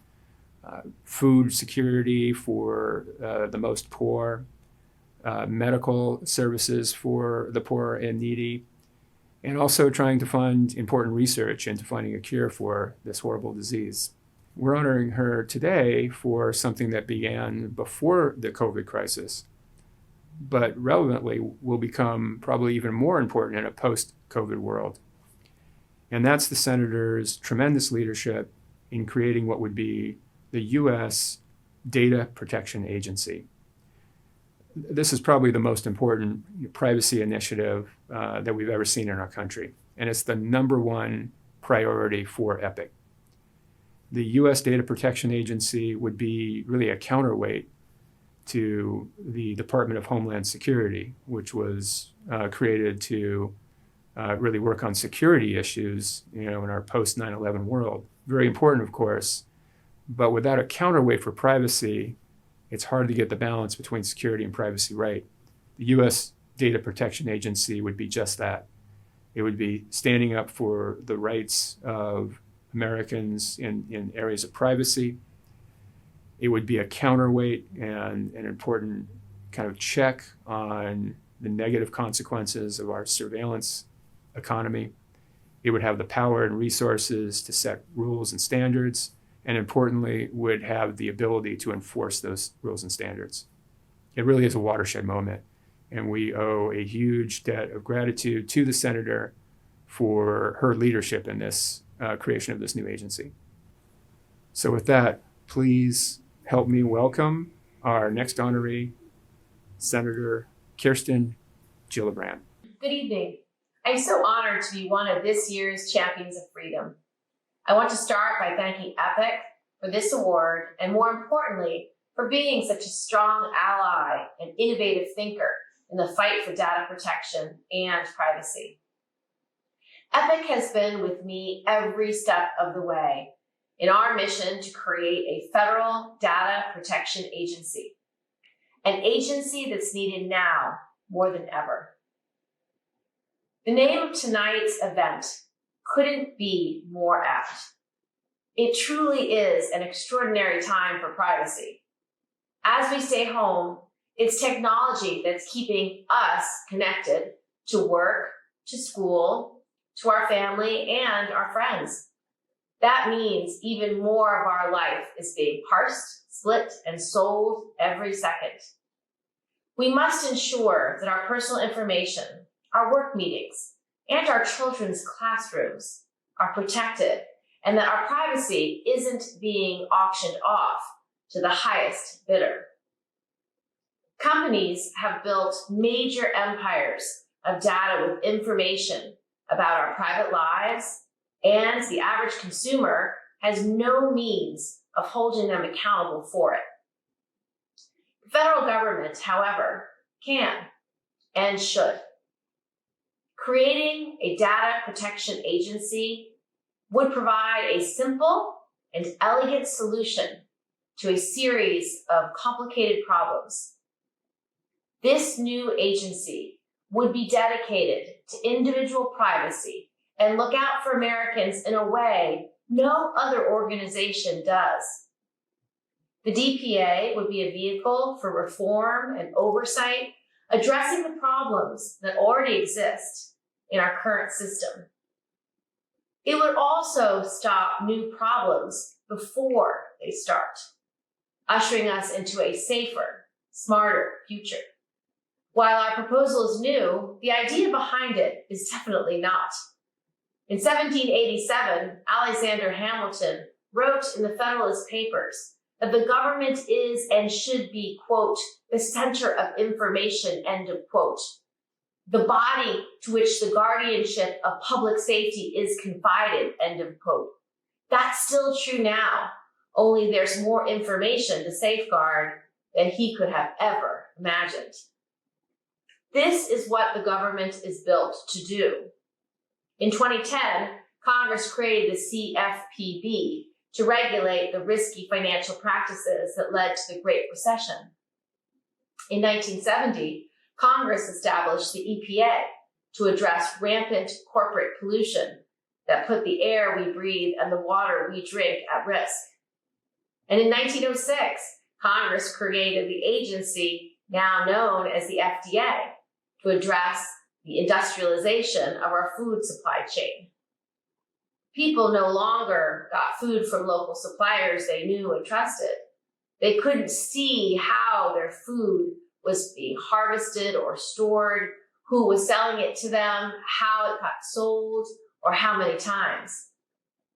food security for the most poor, medical services for the poor and needy, and also trying to fund important research into finding a cure for this horrible disease. We're honoring her today for something that began before the COVID crisis, but relevantly will become probably even more important in a post-COVID world. And that's the senator's tremendous leadership in creating what would be the U.S. Data Protection Agency. This is probably the most important privacy initiative that we've ever seen in our country, and it's the #1 priority for EPIC. The U.S. Data Protection Agency would be really a counterweight to the Department of Homeland Security, which was created to really work on security issues, in our post 9/11 world. Very important, of course, but without a counterweight for privacy, it's hard to get the balance between security and privacy right. The U.S. Data Protection Agency would be just that. It would be standing up for the rights of Americans in areas of privacy. It would be a counterweight and an important kind of check on the negative consequences of our surveillance economy. It would have the power and resources to set rules and standards, and importantly, would have the ability to enforce those rules and standards. It really is a watershed moment, and we owe a huge debt of gratitude to the senator for her leadership in this creation of this new agency. So with that, please help me welcome our next honoree, Senator Kirsten Gillibrand. Good evening. I'm so honored to be one of this year's Champions of Freedom. I want to start by thanking EPIC for this award, and more importantly, for being such a strong ally and innovative thinker in the fight for data protection and privacy. EPIC has been with me every step of the way in our mission to create a federal data protection agency, an agency that's needed now more than ever. The name of tonight's event couldn't be more apt. It truly is an extraordinary time for privacy. As we stay home, it's technology that's keeping us connected to work, to school, to our family, and our friends. That means even more of our life is being parsed, split, and sold every second. We must ensure that our personal information, our work meetings, and our children's classrooms are protected, and that our privacy isn't being auctioned off to the highest bidder. Companies have built major empires of data with information about our private lives, and the average consumer has no means of holding them accountable for it. The federal government, however, can and should. Creating a data protection agency would provide a simple and elegant solution to a series of complicated problems. This new agency would be dedicated to individual privacy and look out for Americans in a way no other organization does. The DPA would be a vehicle for reform and oversight, addressing the problems that already exist in our current system. It would also stop new problems before they start, ushering us into a safer, smarter future. While our proposal is new, the idea behind it is definitely not. In 1787, Alexander Hamilton wrote in the Federalist Papers that the government is and should be, quote, the center of information, end of quote. The body to which the guardianship of public safety is confided, end of quote. That's still true now, only there's more information to safeguard than he could have ever imagined. This is what the government is built to do. In 2010, Congress created the CFPB to regulate the risky financial practices that led to the Great Recession. In 1970, Congress established the EPA to address rampant corporate pollution that put the air we breathe and the water we drink at risk. And in 1906, Congress created the agency now known as the FDA to address the industrialization of our food supply chain. People no longer got food from local suppliers they knew and trusted. They couldn't see how their food was being harvested or stored, who was selling it to them, how it got sold, or how many times.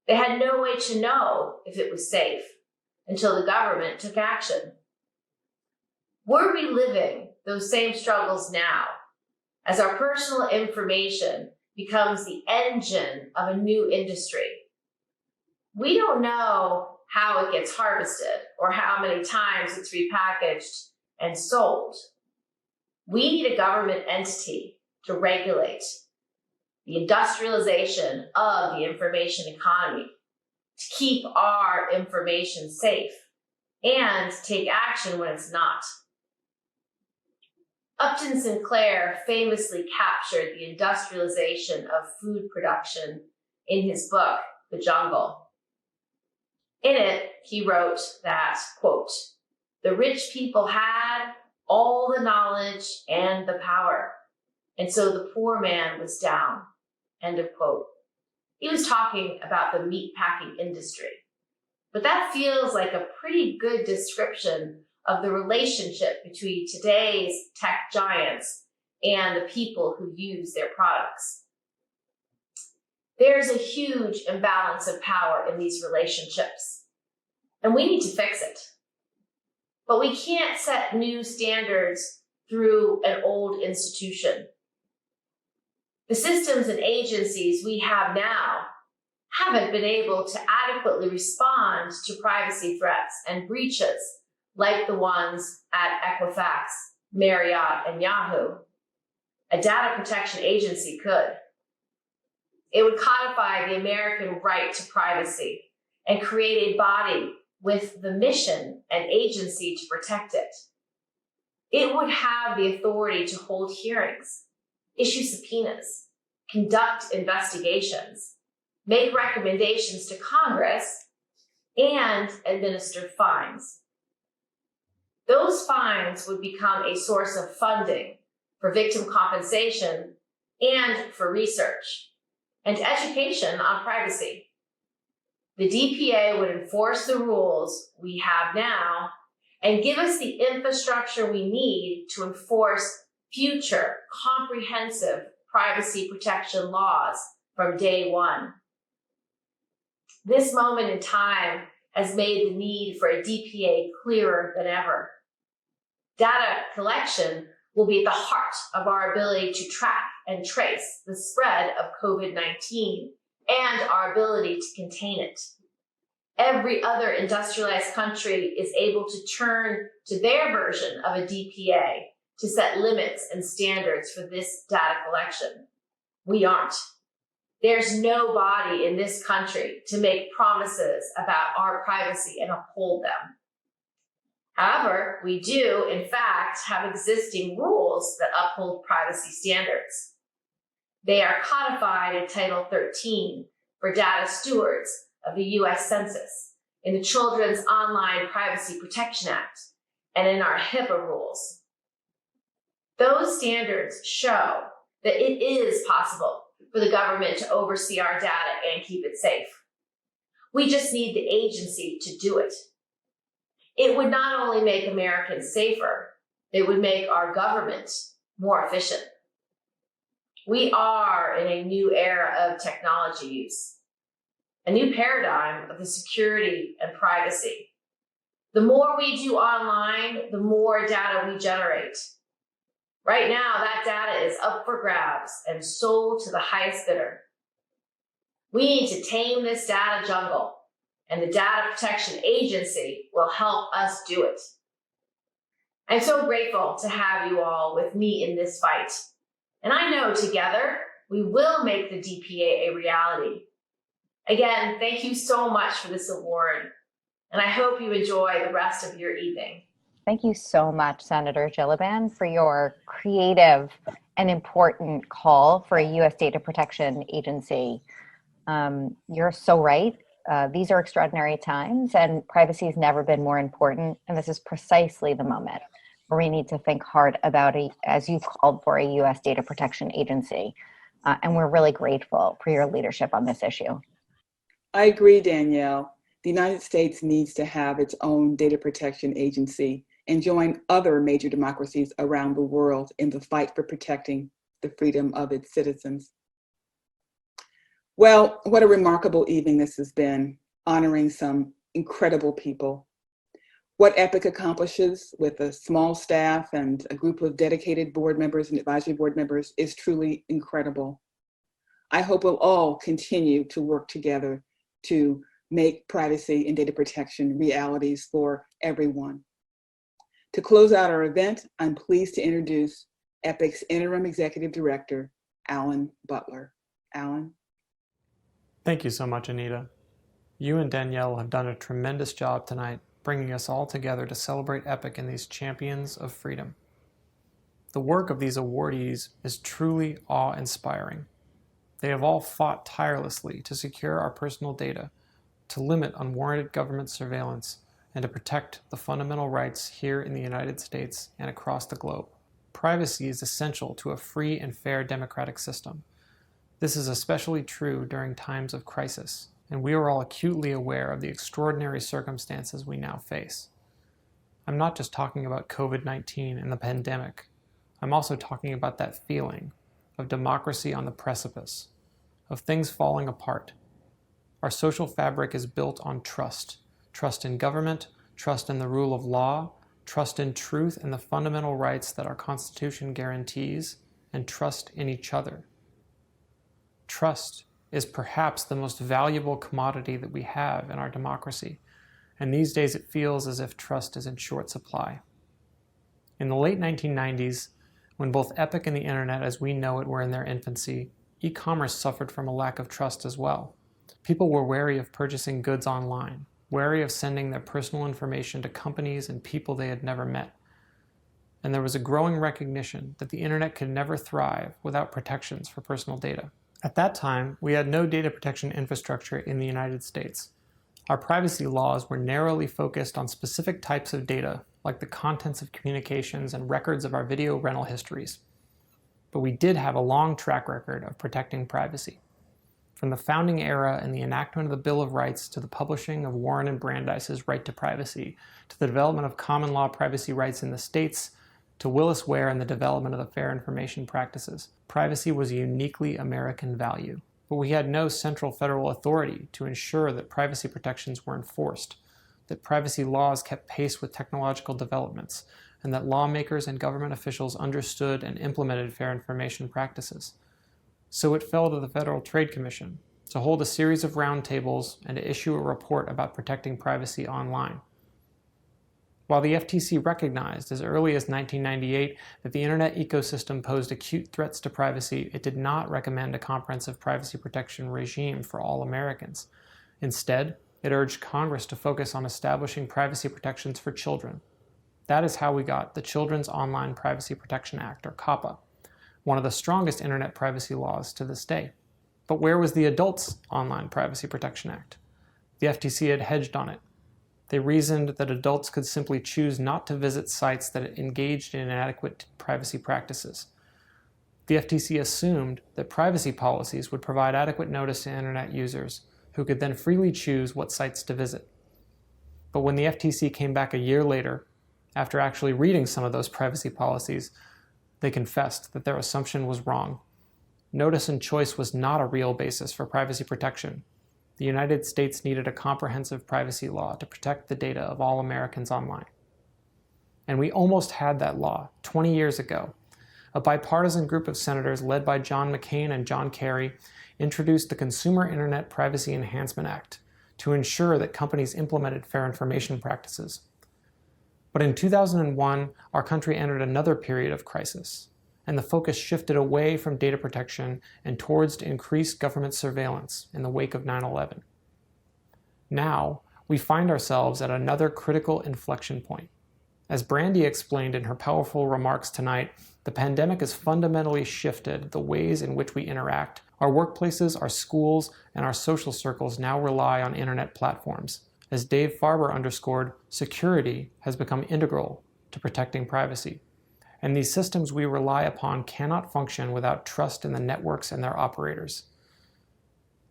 They had no way to know if it was safe until the government took action. We're reliving those same struggles now as our personal information becomes the engine of a new industry. We don't know how it gets harvested or how many times it's repackaged and sold. We need a government entity to regulate the industrialization of the information economy, to keep our information safe, and take action when it's not. Upton Sinclair famously captured the industrialization of food production in his book, The Jungle. In it, he wrote that, quote, "The rich people had all the knowledge and the power, and so the poor man was down," end of quote. He was talking about the meatpacking industry, but that feels like a pretty good description of the relationship between today's tech giants and the people who use their products. There's a huge imbalance of power in these relationships, and we need to fix it. But we can't set new standards through an old institution. The systems and agencies we have now haven't been able to adequately respond to privacy threats and breaches like the ones at Equifax, Marriott, and Yahoo. A data protection agency could. It would codify the American right to privacy and create a body with the mission and agency to protect it. It would have the authority to hold hearings, issue subpoenas, conduct investigations, make recommendations to Congress, and administer fines. Those fines would become a source of funding for victim compensation and for research and education on privacy. The DPA would enforce the rules we have now and give us the infrastructure we need to enforce future comprehensive privacy protection laws from day one. This moment in time has made the need for a DPA clearer than ever. Data collection will be at the heart of our ability to track and trace the spread of COVID-19 and our ability to contain it. Every other industrialized country is able to turn to their version of a DPA to set limits and standards for this data collection. We aren't. There's no body in this country to make promises about our privacy and uphold them. However, we do, in fact, have existing rules that uphold privacy standards. They are codified in Title 13 for data stewards of the U.S. Census, in the Children's Online Privacy Protection Act, and in our HIPAA rules. Those standards show that it is possible for the government to oversee our data and keep it safe. We just need the agency to do it. It would not only make Americans safer, It would make our government more efficient. We are in a new era of technology use, a new paradigm of the security and privacy. The more we do online, the more data we generate. Right now, that data is up for grabs and sold to the highest bidder. We need to tame this data jungle, and the Data Protection Agency will help us do it. I'm so grateful to have you all with me in this fight. And I know together we will make the DPA a reality. Again, thank you so much for this award, and I hope you enjoy the rest of your evening. Thank you so much, Senator Gillibrand, for your creative and important call for a U.S. Data Protection Agency. You're so right. These are extraordinary times, and privacy has never been more important. And this is precisely the moment where we need to think hard about, as you called for, a U.S. Data Protection Agency. And we're really grateful for your leadership on this issue. I agree, Danielle. The United States needs to have its own data protection agency and join other major democracies around the world in the fight for protecting the freedom of its citizens. Well, what a remarkable evening this has been, honoring some incredible people. What EPIC accomplishes with a small staff and a group of dedicated board members and advisory board members is truly incredible. I hope we'll all continue to work together to make privacy and data protection realities for everyone. To close out our event, I'm pleased to introduce EPIC's Interim Executive Director, Alan Butler. Alan. Thank you so much, Anita. You and Danielle have done a tremendous job tonight, bringing us all together to celebrate EPIC and these champions of freedom. The work of these awardees is truly awe-inspiring. They have all fought tirelessly to secure our personal data, to limit unwarranted government surveillance, and to protect the fundamental rights here in the United States and across the globe. Privacy is essential to a free and fair democratic system. This is especially true during times of crisis, and we are all acutely aware of the extraordinary circumstances we now face. I'm not just talking about COVID-19 and the pandemic. I'm also talking about that feeling of democracy on the precipice, of things falling apart. Our social fabric is built on trust. Trust in government, trust in the rule of law, trust in truth and the fundamental rights that our Constitution guarantees, and trust in each other. Trust is perhaps the most valuable commodity that we have in our democracy, and these days it feels as if trust is in short supply. In the late 1990s, when both EPIC and the internet as we know it were in their infancy, e-commerce suffered from a lack of trust as well. People were wary of purchasing goods online, wary of sending their personal information to companies and people they had never met. And there was a growing recognition that the internet could never thrive without protections for personal data. At that time, we had no data protection infrastructure in the United States. Our privacy laws were narrowly focused on specific types of data, like the contents of communications and records of our video rental histories. But we did have a long track record of protecting privacy. From the founding era and the enactment of the Bill of Rights to the publishing of Warren and Brandeis's Right to Privacy, to the development of common law privacy rights in the states, to Willis Ware and the development of the Fair Information Practices, privacy was a uniquely American value. But we had no central federal authority to ensure that privacy protections were enforced, that privacy laws kept pace with technological developments, and that lawmakers and government officials understood and implemented fair information practices. So it fell to the Federal Trade Commission to hold a series of roundtables and to issue a report about protecting privacy online. While the FTC recognized as early as 1998 that the internet ecosystem posed acute threats to privacy, it did not recommend a comprehensive privacy protection regime for all Americans. Instead, it urged Congress to focus on establishing privacy protections for children. That is how we got the Children's Online Privacy Protection Act, or COPPA, one of the strongest internet privacy laws to this day. But where was the Adults Online Privacy Protection Act? The FTC had hedged on it. They reasoned that adults could simply choose not to visit sites that engaged in inadequate privacy practices. The FTC assumed that privacy policies would provide adequate notice to internet users, who could then freely choose what sites to visit. But when the FTC came back a year later After actually reading some of those privacy policies, they confessed that their assumption was wrong. Notice and choice was not a real basis for privacy protection. The United States needed a comprehensive privacy law to protect the data of all Americans online. And we almost had that law 20 years ago. A bipartisan group of senators led by John McCain and John Kerry introduced the Consumer Internet Privacy Enhancement Act to ensure that companies implemented fair information practices. But in 2001, our country entered another period of crisis, and the focus shifted away from data protection and towards increased government surveillance in the wake of 9/11. Now, we find ourselves at another critical inflection point. As Brandy explained in her powerful remarks tonight, the pandemic has fundamentally shifted the ways in which we interact. Our workplaces, our schools, and our social circles now rely on internet platforms. As Dave Farber underscored, security has become integral to protecting privacy. And these systems we rely upon cannot function without trust in the networks and their operators.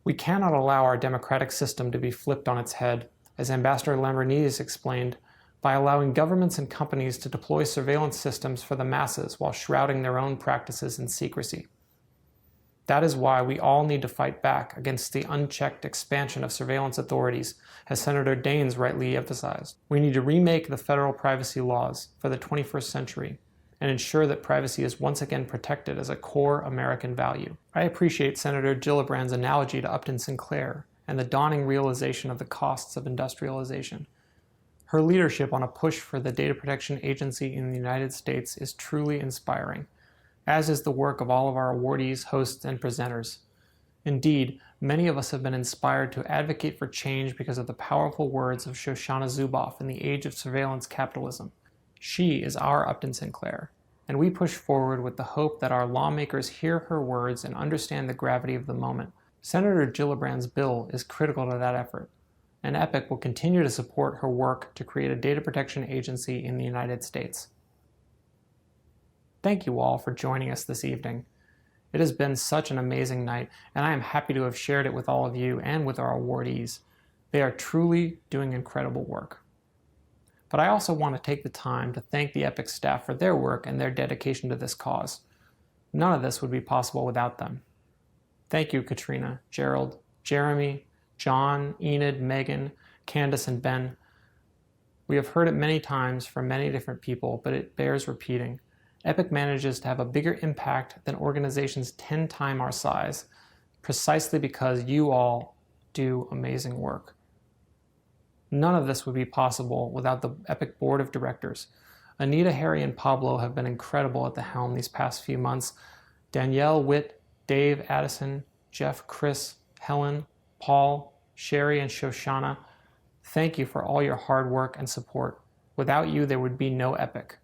We cannot allow our democratic system to be flipped on its head, as Ambassador Lambrinidis explained, by allowing governments and companies to deploy surveillance systems for the masses while shrouding their own practices in secrecy. That is why we all need to fight back against the unchecked expansion of surveillance authorities, as Senator Daines rightly emphasized. We need to remake the federal privacy laws for the 21st century and ensure that privacy is once again protected as a core American value. I appreciate Senator Gillibrand's analogy to Upton Sinclair and the dawning realization of the costs of industrialization. Her leadership on a push for the Data Protection Agency in the United States is truly inspiring, as is the work of all of our awardees, hosts, and presenters. Indeed, many of us have been inspired to advocate for change because of the powerful words of Shoshana Zuboff in The Age of Surveillance Capitalism. She is our Upton Sinclair, and we push forward with the hope that our lawmakers hear her words and understand the gravity of the moment. Senator Gillibrand's bill is critical to that effort, and EPIC will continue to support her work to create a data protection agency in the United States. Thank you all for joining us this evening. It has been such an amazing night, and I am happy to have shared it with all of you and with our awardees. They are truly doing incredible work. But I also want to take the time to thank the EPIC staff for their work and their dedication to this cause. None of this would be possible without them. Thank you, Katrina, Gerald, Jeremy, John, Enid, Megan, Candace, and Ben. We have heard it many times from many different people, but it bears repeating. EPIC manages to have a bigger impact than organizations 10 times our size, precisely because you all do amazing work. None of this would be possible without the EPIC Board of Directors. Anita, Harry, and Pablo have been incredible at the helm these past few months. Danielle, Whit, Dave, Addison, Jeff, Chris, Helen, Paul, Sherry, and Shoshana, thank you for all your hard work and support. Without you, there would be no EPIC.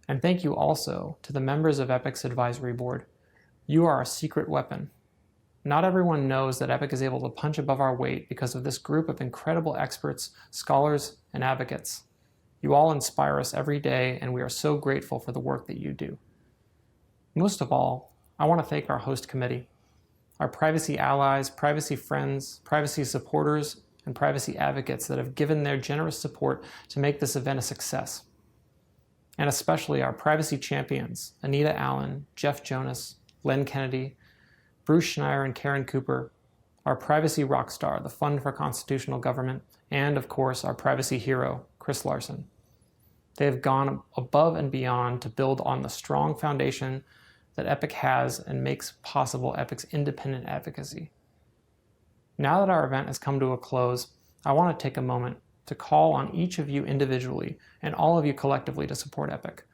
And thank you also to the members of EPIC's advisory board. You are a secret weapon. Not everyone knows that EPIC is able to punch above our weight because of this group of incredible experts, scholars, and advocates. You all inspire us every day, and we are so grateful for the work that you do. Most of all, I want to thank our host committee, our privacy allies, privacy friends, privacy supporters, and privacy advocates that have given their generous support to make this event a success. And especially our privacy champions, Anita Allen, Jeff Jonas, Len Kennedy, Bruce Schneier, and Karen Cooper, our privacy rock star, the Fund for Constitutional Government, and of course, our privacy hero, Chris Larson. They have gone above and beyond to build on the strong foundation that EPIC has and makes possible EPIC's independent advocacy. Now that our event has come to a close, I want to take a moment to call on each of you individually and all of you collectively to support EPIC.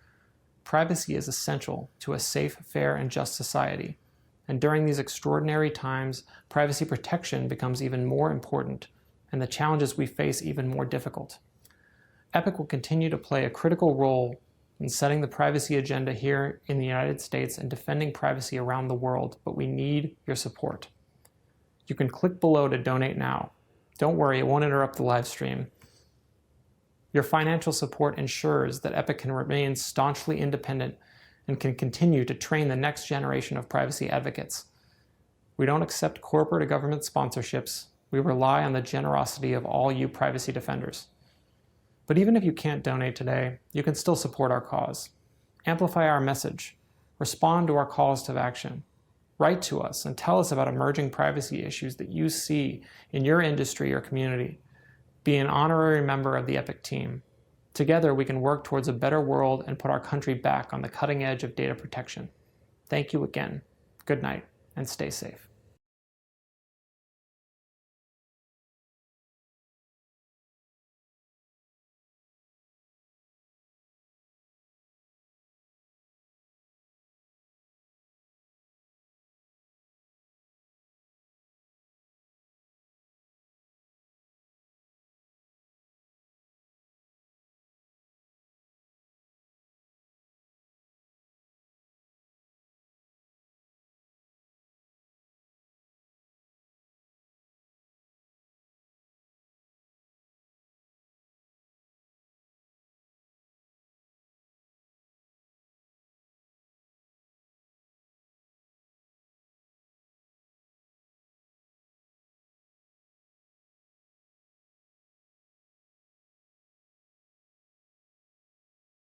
Privacy is essential to a safe, fair, and just society. And during these extraordinary times, privacy protection becomes even more important, and the challenges we face even more difficult. EPIC will continue to play a critical role in setting the privacy agenda here in the United States and defending privacy around the world, but we need your support. You can click below to donate now. Don't worry, it won't interrupt the live stream. Your financial support ensures that EPIC can remain staunchly independent and can continue to train the next generation of privacy advocates. We don't accept corporate or government sponsorships. We rely on the generosity of all you privacy defenders. But even if you can't donate today, you can still support our cause. Amplify our message. Respond to our calls to action. Write to us and tell us about emerging privacy issues that you see in your industry or community. Be an honorary member of the EPIC team. Together, we can work towards a better world and put our country back on the cutting edge of data protection. Thank you again. Good night, and stay safe.